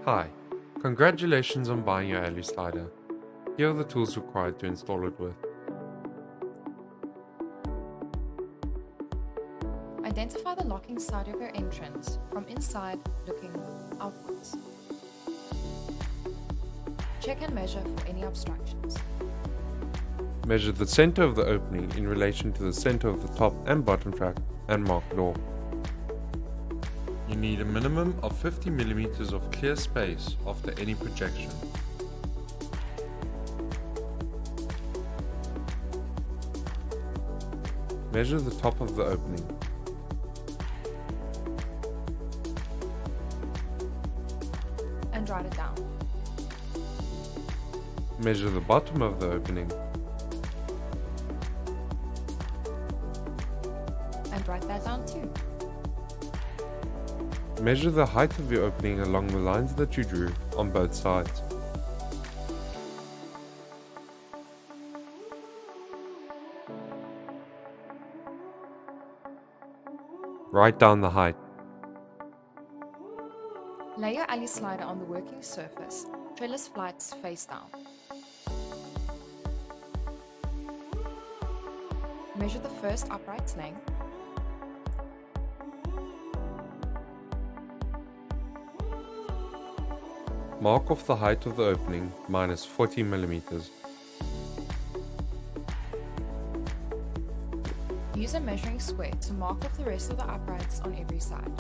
Hi, congratulations on buying your Aluslider. Here are the tools required to install it with. Identify the locking side of your entrance from inside looking outwards. Check and measure for any obstructions. Measure the center of the opening in relation to the center of the top and bottom track and mark it off. You need a minimum of 50 mm of clear space after any projection. Measure the top of the opening. And write it down. Measure the bottom of the opening. And write that down too. Measure the height of your opening along the lines that you drew on both sides. Write down the height. Lay your Aluslider on the working surface, trellis flights face down. Measure the first upright's length. Mark off the height of the opening minus 40 mm. Use a measuring square to mark off the rest of the uprights on every side.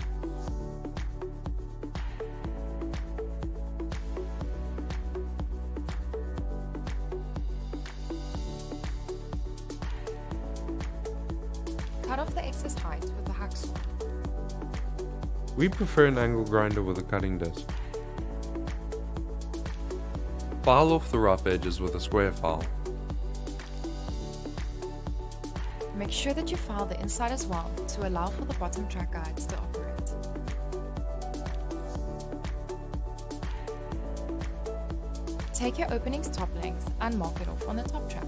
Cut off the excess height with a hacksaw. We prefer an angle grinder with a cutting disc. File off the rough edges with a square file. Make sure that you file the inside as well to allow for the bottom track guides to operate. Take your opening's top length and mark it off on the top track.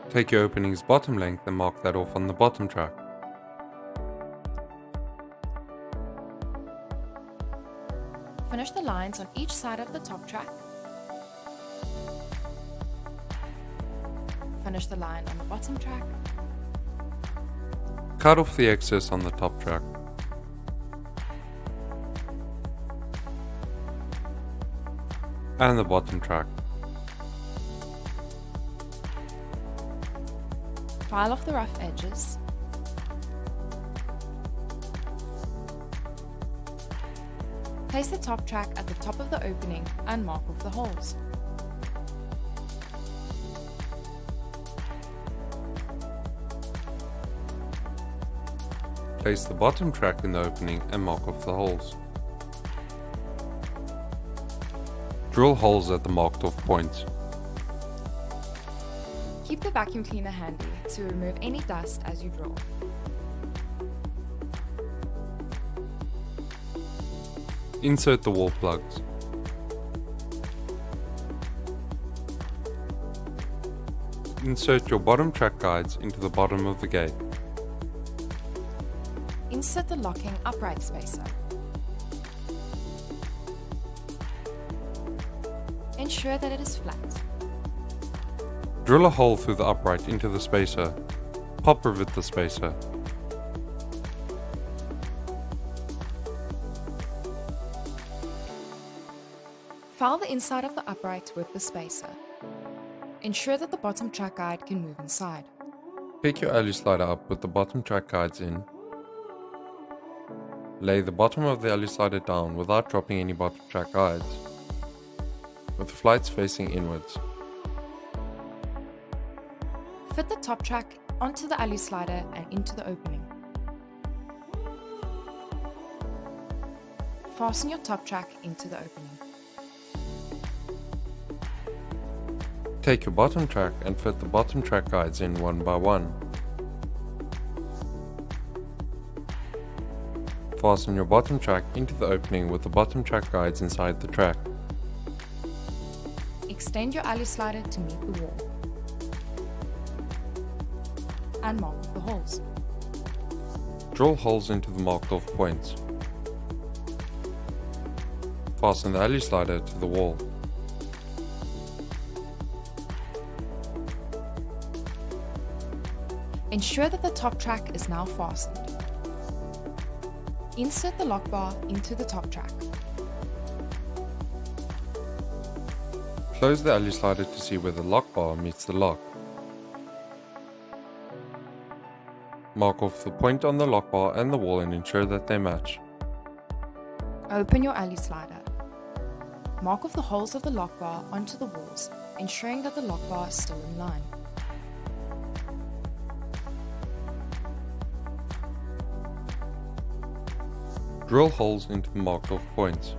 Take your opening's bottom length and mark that off on the bottom track. Finish the lines on each side of the top track. Finish the line on the bottom track. Cut off the excess on the top track. And the bottom track. File off the rough edges. Place the top track at the top of the opening and mark off the holes. Place the bottom track in the opening and mark off the holes. Drill holes at the marked off points. Keep the vacuum cleaner handy to remove any dust as you drill. Insert the wall plugs. Insert your bottom track guides into the bottom of the gate. Insert the locking upright spacer. Ensure that it is flat. Drill a hole through the upright into the spacer. Pop rivet the spacer. File the inside of the upright with the spacer. Ensure that the bottom track guide can move inside. Pick your Aluslider up with the bottom track guides in. Lay the bottom of the Aluslider down without dropping any bottom track guides, with the flights facing inwards. Fit the top track onto the Aluslider and into the opening. Fasten your top track into the opening. Take your bottom track and fit the bottom track guides in one by one. Fasten your bottom track into the opening with the bottom track guides inside the track. Extend your Aluslider to meet the wall. And mark the holes. Drill holes into the marked off points. Fasten the Aluslider to the wall. Ensure that the top track is now fastened. Insert the lock bar into the top track. Close the Aluslider to see where the lock bar meets the lock. Mark off the point on the lock bar and the wall and ensure that they match. Open your Aluslider. Mark off the holes of the lock bar onto the walls, ensuring that the lock bar is still in line. Drill holes into the marked off points.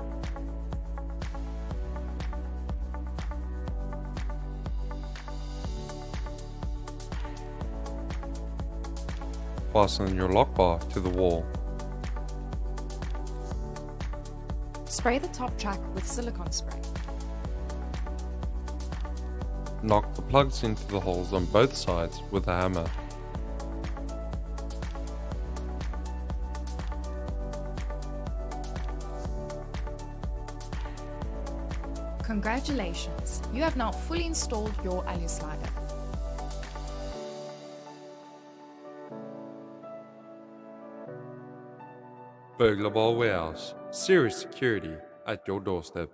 Fasten your lock bar to the wall. Spray the top track with silicone spray. Knock the plugs into the holes on both sides with a hammer. Congratulations, you have now fully installed your Aluslider. Burglar Bar Warehouse. Serious security at your doorstep.